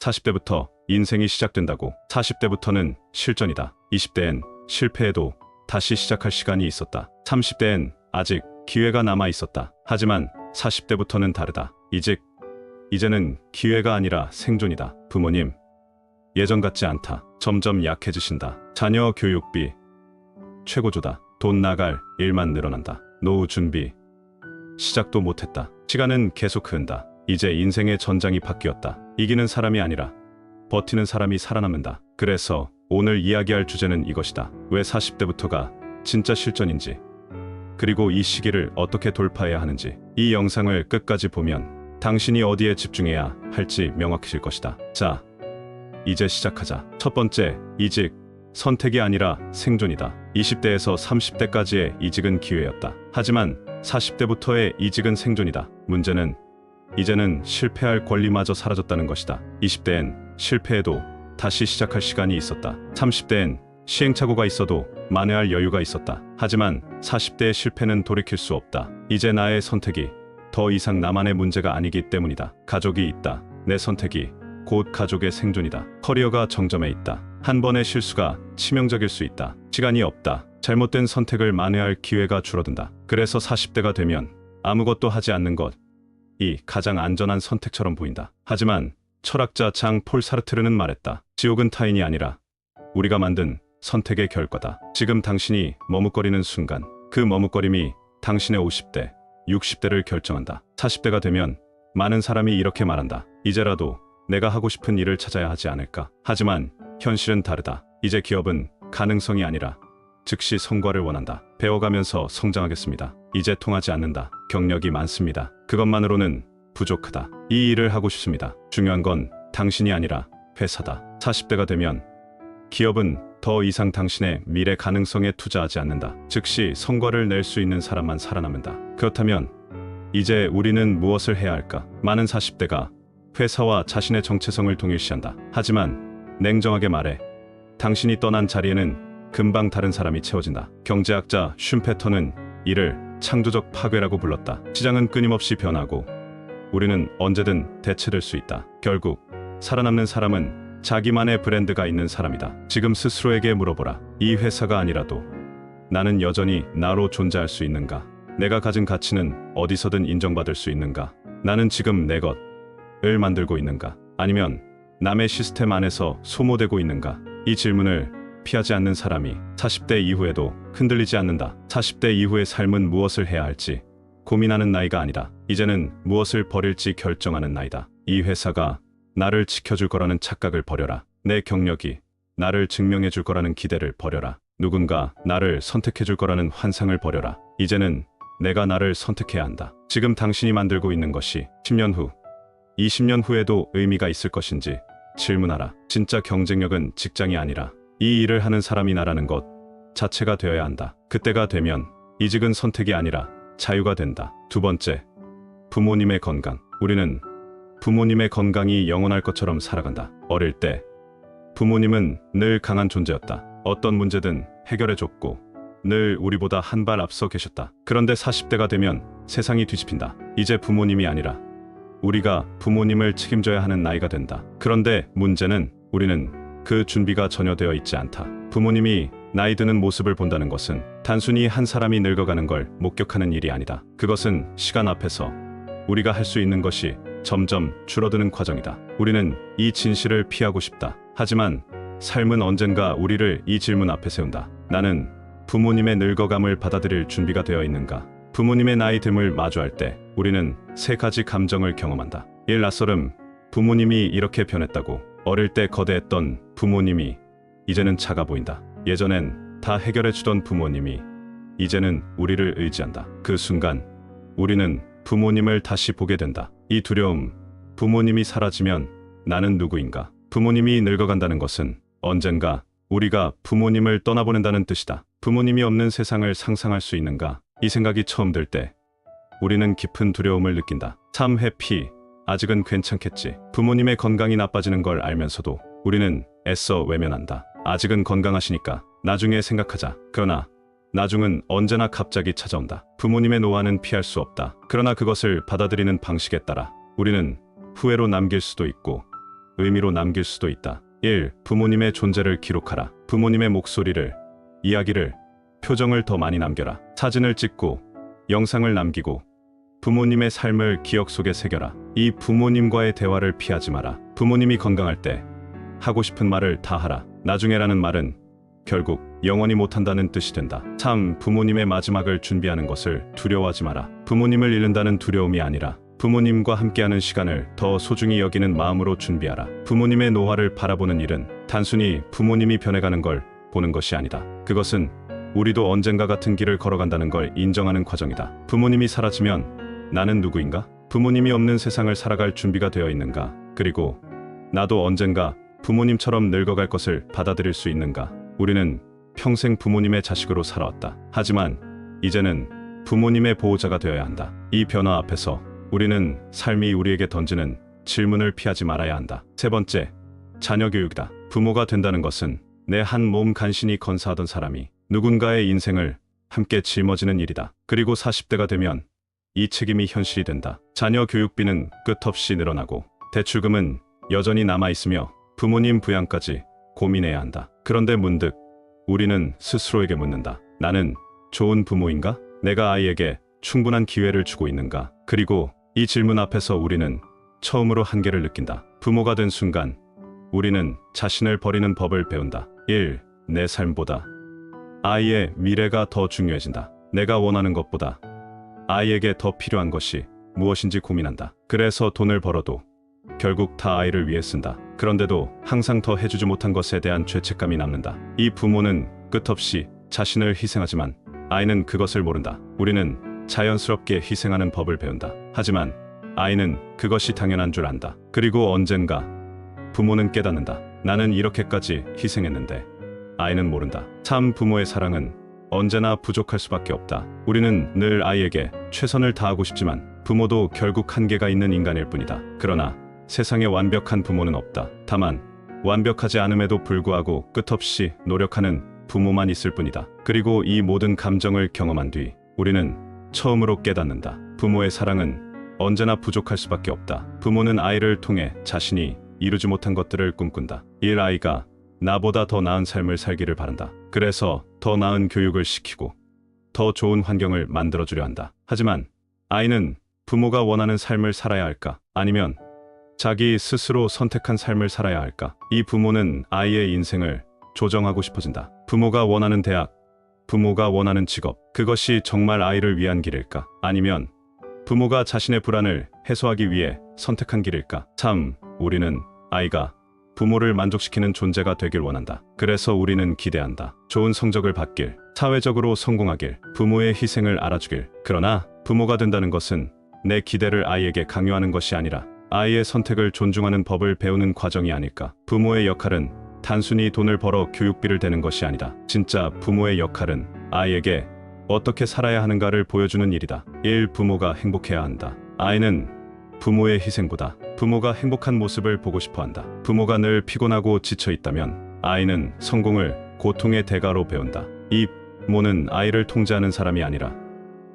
40대부터 인생이 시작된다고. 40대부터는 실전이다. 20대엔 실패해도 다시 시작할 시간이 있었다. 30대엔 아직 기회가 남아 있었다. 하지만 40대부터는 다르다. 이제는 기회가 아니라 생존이다. 부모님, 예전 같지 않다. 점점 약해지신다. 자녀 교육비 최고조다. 돈 나갈 일만 늘어난다. 노후 준비 시작도 못했다. 시간은 계속 흐른다. 이제 인생의 전장이 바뀌었다. 이기는 사람이 아니라 버티는 사람이 살아남는다. 그래서 오늘 이야기할 주제는 이것이다. 왜 40대부터가 진짜 실전인지, 그리고 이 시기를 어떻게 돌파해야 하는지. 이 영상을 끝까지 보면 당신이 어디에 집중해야 할지 명확해질 것이다. 자, 이제 시작하자. 첫 번째, 이직. 선택이 아니라 생존이다. 20대에서 30대까지의 이직은 기회였다. 하지만 40대부터의 이직은 생존이다. 문제는 이제는 실패할 권리마저 사라졌다는 것이다. 20대엔 실패해도 다시 시작할 시간이 있었다. 30대엔 시행착오가 있어도 만회할 여유가 있었다. 하지만 40대의 실패는 돌이킬 수 없다. 이제 나의 선택이 더 이상 나만의 문제가 아니기 때문이다. 가족이 있다. 내 선택이 곧 가족의 생존이다. 커리어가 정점에 있다. 한 번의 실수가 치명적일 수 있다. 시간이 없다. 잘못된 선택을 만회할 기회가 줄어든다. 그래서 40대가 되면 아무것도 하지 않는 것이 가장 안전한 선택처럼 보인다. 하지만 철학자 장 폴 사르트르는 말했다. 지옥은 타인이 아니라 우리가 만든 선택의 결과다. 지금 당신이 머뭇거리는 순간, 그 머뭇거림이 당신의 50대, 60대를 결정한다. 40대가 되면 많은 사람이 이렇게 말한다. 이제라도 내가 하고 싶은 일을 찾아야 하지 않을까. 하지만 현실은 다르다. 이제 기업은 가능성이 아니라 즉시 성과를 원한다. 배워가면서 성장하겠습니다. 이제 통하지 않는다. 경력이 많습니다. 그것만으로는 부족하다. 이 일을 하고 싶습니다. 중요한 건 당신이 아니라 회사다. 40대가 되면 기업은 더 이상 당신의 미래 가능성에 투자하지 않는다. 즉시 성과를 낼 수 있는 사람만 살아남는다. 그렇다면 이제 우리는 무엇을 해야 할까? 많은 40대가 회사와 자신의 정체성을 동일시한다. 하지만 냉정하게 말해, 당신이 떠난 자리에는 금방 다른 사람이 채워진다. 경제학자 슌페터는 이를 창조적 파괴라고 불렀다. 시장은 끊임없이 변하고 우리는 언제든 대체될 수 있다. 결국 살아남는 사람은 자기만의 브랜드가 있는 사람이다. 지금 스스로에게 물어보라. 이 회사가 아니라도 나는 여전히 나로 존재할 수 있는가? 내가 가진 가치는 어디서든 인정받을 수 있는가? 나는 지금 내 것을 만들고 있는가? 아니면 남의 시스템 안에서 소모되고 있는가? 이 질문을 피하지 않는 사람이 40대 이후에도 흔들리지 않는다. 40대 이후의 삶은 무엇을 해야 할지 고민하는 나이가 아니다. 이제는 무엇을 버릴지 결정하는 나이다. 이 회사가 나를 지켜줄 거라는 착각을 버려라. 내 경력이 나를 증명해줄 거라는 기대를 버려라. 누군가 나를 선택해줄 거라는 환상을 버려라. 이제는 내가 나를 선택해야 한다. 지금 당신이 만들고 있는 것이 10년 후, 20년 후에도 의미가 있을 것인지 질문하라. 진짜 경쟁력은 직장이 아니라 이 일을 하는 사람이 나라는 것 자체가 되어야 한다. 그때가 되면 이직은 선택이 아니라 자유가 된다. 두 번째, 부모님의 건강. 우리는 부모님의 건강이 영원할 것처럼 살아간다. 어릴 때 부모님은 늘 강한 존재였다. 어떤 문제든 해결해줬고 늘 우리보다 한 발 앞서 계셨다. 그런데 40대가 되면 세상이 뒤집힌다. 이제 부모님이 아니라 우리가 부모님을 책임져야 하는 나이가 된다. 그런데 문제는 우리는 그 준비가 전혀 되어 있지 않다. 부모님이 나이 드는 모습을 본다는 것은 단순히 한 사람이 늙어가는 걸 목격하는 일이 아니다. 그것은 시간 앞에서 우리가 할 수 있는 것이 점점 줄어드는 과정이다. 우리는 이 진실을 피하고 싶다. 하지만 삶은 언젠가 우리를 이 질문 앞에 세운다. 나는 부모님의 늙어감을 받아들일 준비가 되어 있는가? 부모님의 나이 듦을 마주할 때 우리는 세 가지 감정을 경험한다. 1. 낯설음. 부모님이 이렇게 변했다고. 어릴 때 거대했던 부모님이 이제는 작아 보인다. 예전엔 다 해결해주던 부모님이 이제는 우리를 의지한다. 그 순간 우리는 부모님을 다시 보게 된다. 이 두려움. 부모님이 사라지면 나는 누구인가? 부모님이 늙어간다는 것은 언젠가 우리가 부모님을 떠나보낸다는 뜻이다. 부모님이 없는 세상을 상상할 수 있는가? 이 생각이 처음 들 때 우리는 깊은 두려움을 느낀다. 3. 회피. 아직은 괜찮겠지. 부모님의 건강이 나빠지는 걸 알면서도 우리는 애써 외면한다. 아직은 건강하시니까 나중에 생각하자. 그러나 나중은 언제나 갑자기 찾아온다. 부모님의 노화는 피할 수 없다. 그러나 그것을 받아들이는 방식에 따라 우리는 후회로 남길 수도 있고 의미로 남길 수도 있다. 1. 부모님의 존재를 기록하라. 부모님의 목소리를, 이야기를, 표정을 더 많이 남겨라. 사진을 찍고 영상을 남기고 부모님의 삶을 기억 속에 새겨라. 이 부모님과의 대화를 피하지 마라. 부모님이 건강할 때 하고 싶은 말을 다 하라. 나중에라는 말은 결국 영원히 못한다는 뜻이 된다. 3. 부모님의 마지막을 준비하는 것을 두려워하지 마라. 부모님을 잃는다는 두려움이 아니라 부모님과 함께하는 시간을 더 소중히 여기는 마음으로 준비하라. 부모님의 노화를 바라보는 일은 단순히 부모님이 변해가는 걸 보는 것이 아니다. 그것은 우리도 언젠가 같은 길을 걸어간다는 걸 인정하는 과정이다. 부모님이 사라지면 나는 누구인가? 부모님이 없는 세상을 살아갈 준비가 되어 있는가? 그리고 나도 언젠가 부모님처럼 늙어갈 것을 받아들일 수 있는가? 우리는 평생 부모님의 자식으로 살아왔다. 하지만 이제는 부모님의 보호자가 되어야 한다. 이 변화 앞에서 우리는 삶이 우리에게 던지는 질문을 피하지 말아야 한다. 세 번째, 자녀 교육이다. 부모가 된다는 것은 내 한 몸 간신히 건사하던 사람이 누군가의 인생을 함께 짊어지는 일이다. 그리고 40대가 되면 이 책임이 현실이 된다. 자녀 교육비는 끝없이 늘어나고 대출금은 여전히 남아있으며 부모님 부양까지 고민해야 한다. 그런데 문득 우리는 스스로에게 묻는다. 나는 좋은 부모인가? 내가 아이에게 충분한 기회를 주고 있는가? 그리고 이 질문 앞에서 우리는 처음으로 한계를 느낀다. 부모가 된 순간 우리는 자신을 버리는 법을 배운다. 1. 내 삶보다 아이의 미래가 더 중요해진다. 내가 원하는 것보다 아이에게 더 필요한 것이 무엇인지 고민한다. 그래서 돈을 벌어도 결국 다 아이를 위해 쓴다. 그런데도 항상 더 해주지 못한 것에 대한 죄책감이 남는다. 이 부모는 끝없이 자신을 희생하지만 아이는 그것을 모른다. 우리는 자연스럽게 희생하는 법을 배운다. 하지만 아이는 그것이 당연한 줄 안다. 그리고 언젠가 부모는 깨닫는다. 나는 이렇게까지 희생했는데 아이는 모른다. 참 부모의 사랑은 언제나 부족할 수밖에 없다. 우리는 늘 아이에게 최선을 다하고 싶지만 부모도 결국 한계가 있는 인간일 뿐이다. 그러나 세상에 완벽한 부모는 없다. 다만 완벽하지 않음에도 불구하고 끝없이 노력하는 부모만 있을 뿐이다. 그리고 이 모든 감정을 경험한 뒤 우리는 처음으로 깨닫는다. 부모의 사랑은 언제나 부족할 수밖에 없다. 부모는 아이를 통해 자신이 이루지 못한 것들을 꿈꾼다. 이 아이가 나보다 더 나은 삶을 살기를 바란다. 그래서 더 나은 교육을 시키고 더 좋은 환경을 만들어주려 한다. 하지만 아이는 부모가 원하는 삶을 살아야 할까? 아니면 자기 스스로 선택한 삶을 살아야 할까? 이 부모는 아이의 인생을 조정하고 싶어진다. 부모가 원하는 대학, 부모가 원하는 직업, 그것이 정말 아이를 위한 길일까? 아니면 부모가 자신의 불안을 해소하기 위해 선택한 길일까? 참, 우리는 아이가 부모를 만족시키는 존재가 되길 원한다. 그래서 우리는 기대한다. 좋은 성적을 받길, 사회적으로 성공하길, 부모의 희생을 알아주길. 그러나 부모가 된다는 것은 내 기대를 아이에게 강요하는 것이 아니라 아이의 선택을 존중하는 법을 배우는 과정이 아닐까. 부모의 역할은 단순히 돈을 벌어 교육비를 대는 것이 아니다. 진짜 부모의 역할은 아이에게 어떻게 살아야 하는가를 보여주는 일이다. 1. 부모가 행복해야 한다. 아이는 부모의 희생보다 부모가 행복한 모습을 보고 싶어 한다. 부모가 늘 피곤하고 지쳐 있다면 아이는 성공을 고통의 대가로 배운다. 이 부모는 아이를 통제하는 사람이 아니라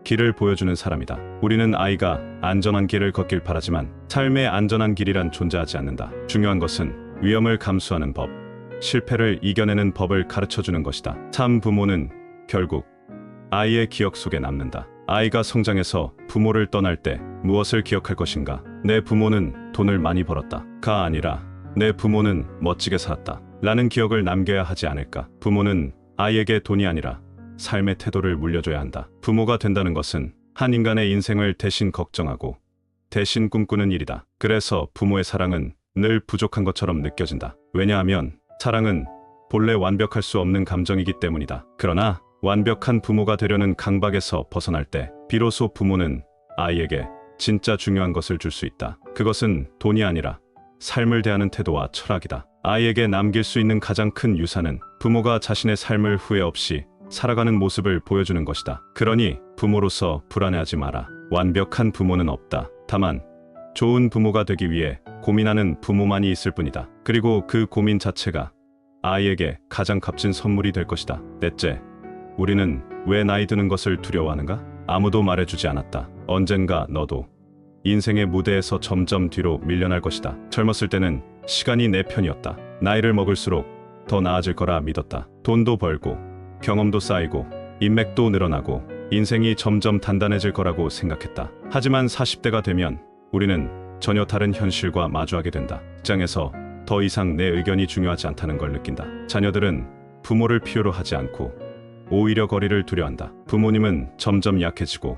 길을 보여주는 사람이다. 우리는 아이가 안전한 길을 걷길 바라지만 삶의 안전한 길이란 존재하지 않는다. 중요한 것은 위험을 감수하는 법, 실패를 이겨내는 법을 가르쳐주는 것이다. 참 부모는 결국 아이의 기억 속에 남는다. 아이가 성장해서 부모를 떠날 때 무엇을 기억할 것인가? 내 부모는 돈을 많이 벌었다가 아니라 내 부모는 멋지게 살았다 라는 기억을 남겨야 하지 않을까? 부모는 아이에게 돈이 아니라 삶의 태도를 물려줘야 한다. 부모가 된다는 것은 한 인간의 인생을 대신 걱정하고 대신 꿈꾸는 일이다. 그래서 부모의 사랑은 늘 부족한 것처럼 느껴진다. 왜냐하면 사랑은 본래 완벽할 수 없는 감정이기 때문이다. 그러나 완벽한 부모가 되려는 강박에서 벗어날 때 비로소 부모는 아이에게 진짜 중요한 것을 줄 수 있다. 그것은 돈이 아니라 삶을 대하는 태도와 철학이다. 아이에게 남길 수 있는 가장 큰 유산은 부모가 자신의 삶을 후회 없이 살아가는 모습을 보여주는 것이다. 그러니 부모로서 불안해하지 마라. 완벽한 부모는 없다. 다만 좋은 부모가 되기 위해 고민하는 부모만이 있을 뿐이다. 그리고 그 고민 자체가 아이에게 가장 값진 선물이 될 것이다. 넷째, 우리는 왜 나이 드는 것을 두려워하는가? 아무도 말해주지 않았다. 언젠가 너도 인생의 무대에서 점점 뒤로 밀려날 것이다. 젊었을 때는 시간이 내 편이었다. 나이를 먹을수록 더 나아질 거라 믿었다. 돈도 벌고 경험도 쌓이고 인맥도 늘어나고 인생이 점점 단단해질 거라고 생각했다. 하지만 40대가 되면 우리는 전혀 다른 현실과 마주하게 된다. 직장에서 더 이상 내 의견이 중요하지 않다는 걸 느낀다. 자녀들은 부모를 필요로 하지 않고 오히려 거리를 두려워한다. 부모님은 점점 약해지고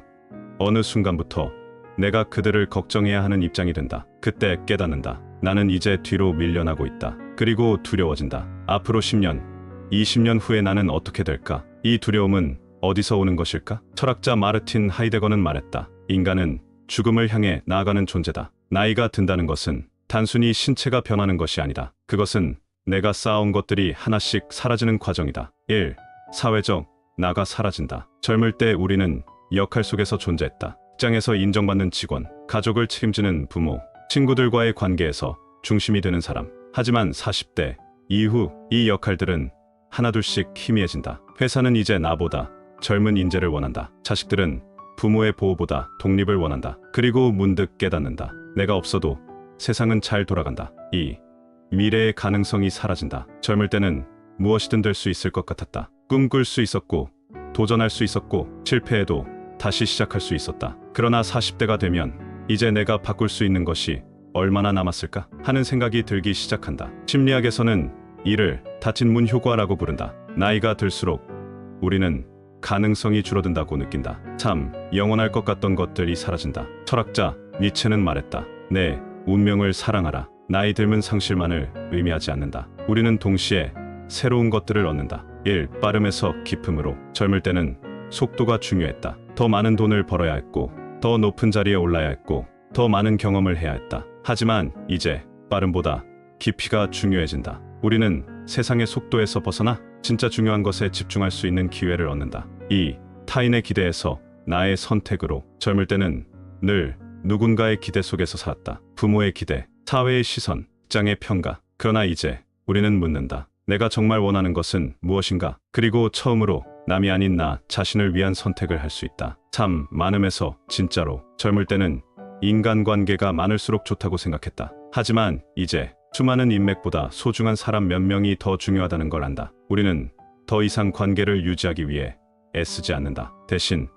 어느 순간부터 내가 그들을 걱정해야 하는 입장이 된다. 그때 깨닫는다. 나는 이제 뒤로 밀려나고 있다. 그리고 두려워진다. 앞으로 10년, 20년 후에 나는 어떻게 될까? 이 두려움은 어디서 오는 것일까? 철학자 마르틴 하이데거는 말했다. 인간은 죽음을 향해 나아가는 존재다. 나이가 든다는 것은 단순히 신체가 변하는 것이 아니다. 그것은 내가 쌓아온 것들이 하나씩 사라지는 과정이다. 1. 사회적 나가 사라진다. 젊을 때 우리는 역할 속에서 존재했다. 직장에서 인정받는 직원, 가족을 책임지는 부모, 친구들과의 관계에서 중심이 되는 사람. 하지만 40대 이후 이 역할들은 하나둘씩 희미해진다. 회사는 이제 나보다 젊은 인재를 원한다. 자식들은 부모의 보호보다 독립을 원한다. 그리고 문득 깨닫는다. 내가 없어도 세상은 잘 돌아간다. 2. 미래의 가능성이 사라진다. 젊을 때는 무엇이든 될 수 있을 것 같았다. 꿈꿀 수 있었고 도전할 수 있었고 실패해도 다시 시작할 수 있었다. 그러나 40대가 되면 이제 내가 바꿀 수 있는 것이 얼마나 남았을까 하는 생각이 들기 시작한다. 심리학에서는 이를 닫힌 문 효과라고 부른다. 나이가 들수록 우리는 가능성이 줄어든다고 느낀다. 참 영원할 것 같던 것들이 사라진다. 철학자 니체는 말했다. 내 운명을 사랑하라. 나이 들면 상실만을 의미하지 않는다. 우리는 동시에 새로운 것들을 얻는다. 1. 빠름에서 깊음으로. 젊을 때는 속도가 중요했다. 더 많은 돈을 벌어야 했고 더 높은 자리에 올라야 했고 더 많은 경험을 해야 했다. 하지만 이제 빠름보다 깊이가 중요해진다. 우리는 세상의 속도에서 벗어나 진짜 중요한 것에 집중할 수 있는 기회를 얻는다. 2. 타인의 기대에서 나의 선택으로. 젊을 때는 늘 누군가의 기대 속에서 살았다. 부모의 기대, 사회의 시선, 직장의 평가. 그러나 이제 우리는 묻는다. 내가 정말 원하는 것은 무엇인가? 그리고 처음으로 남이 아닌 나 자신을 위한 선택을 할 수 있다. 참 많음에서 진짜로. 젊을 때는 인간관계가 많을수록 좋다고 생각했다. 하지만 이제 수많은 인맥보다 소중한 사람 몇 명이 더 중요하다는 걸 안다. 우리는 더 이상 관계를 유지하기 위해 애쓰지 않는다. 대신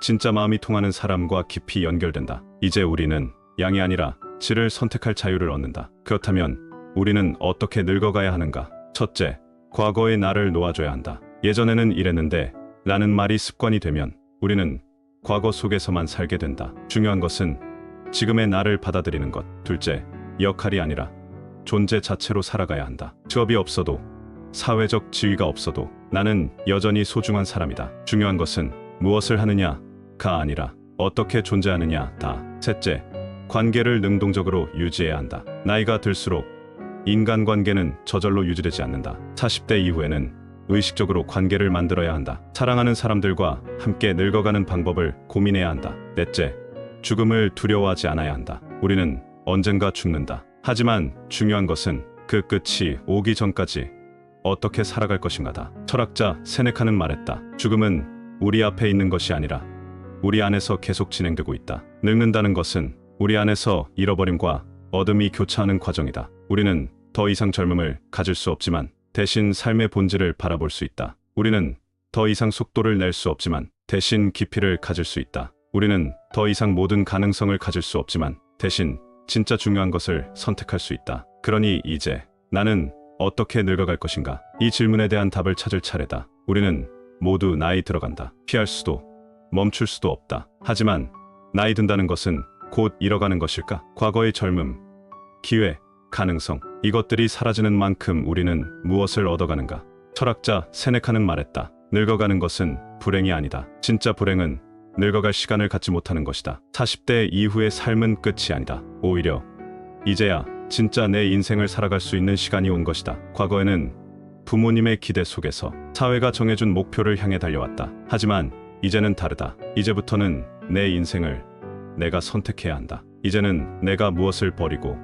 진짜 마음이 통하는 사람과 깊이 연결된다. 이제 우리는 양이 아니라 질을 선택할 자유를 얻는다. 그렇다면 우리는 어떻게 늙어가야 하는가? 첫째, 과거의 나를 놓아줘야 한다. 예전에는 이랬는데 라는 말이 습관이 되면 우리는 과거 속에서만 살게 된다. 중요한 것은 지금의 나를 받아들이는 것. 둘째, 역할이 아니라 존재 자체로 살아가야 한다. 직업이 없어도 사회적 지위가 없어도 나는 여전히 소중한 사람이다. 중요한 것은 무엇을 하느냐가 아니라 어떻게 존재하느냐다. 셋째, 관계를 능동적으로 유지해야 한다. 나이가 들수록 인간관계는 저절로 유지되지 않는다. 40대 이후에는 의식적으로 관계를 만들어야 한다. 사랑하는 사람들과 함께 늙어가는 방법을 고민해야 한다. 넷째, 죽음을 두려워하지 않아야 한다. 우리는 언젠가 죽는다. 하지만 중요한 것은 그 끝이 오기 전까지 어떻게 살아갈 것인가다. 철학자 세네카는 말했다. 죽음은 우리 앞에 있는 것이 아니라 우리 안에서 계속 진행되고 있다. 늙는다는 것은 우리 안에서 잃어버림과 어둠이 교차하는 과정이다. 우리는 더 이상 젊음을 가질 수 없지만 대신 삶의 본질을 바라볼 수 있다. 우리는 더 이상 속도를 낼 수 없지만 대신 깊이를 가질 수 있다. 우리는 더 이상 모든 가능성을 가질 수 없지만 대신 진짜 중요한 것을 선택할 수 있다. 그러니 이제 나는 어떻게 늙어갈 것인가? 이 질문에 대한 답을 찾을 차례다. 우리는 모두 나이 들어간다. 피할 수도 멈출 수도 없다. 하지만 나이 든다는 것은 곧 잃어가는 것일까? 과거의 젊음, 기회, 가능성, 이것들이 사라지는 만큼 우리는 무엇을 얻어가는가? 철학자 세네카는 말했다. 늙어가는 것은 불행이 아니다. 진짜 불행은 늙어갈 시간을 갖지 못하는 것이다. 40대 이후의 삶은 끝이 아니다. 오히려 이제야 진짜 내 인생을 살아갈 수 있는 시간이 온 것이다. 과거에는 부모님의 기대 속에서 사회가 정해준 목표를 향해 달려왔다. 하지만 이제는 다르다. 이제부터는 내 인생을 내가 선택해야 한다. 이제는 내가 무엇을 버리고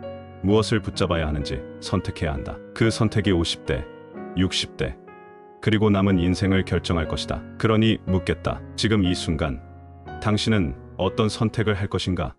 무엇을 붙잡아야 하는지 선택해야 한다. 그 선택이 50대, 60대, 그리고 남은 인생을 결정할 것이다. 그러니 묻겠다. 지금 이 순간 당신은 어떤 선택을 할 것인가?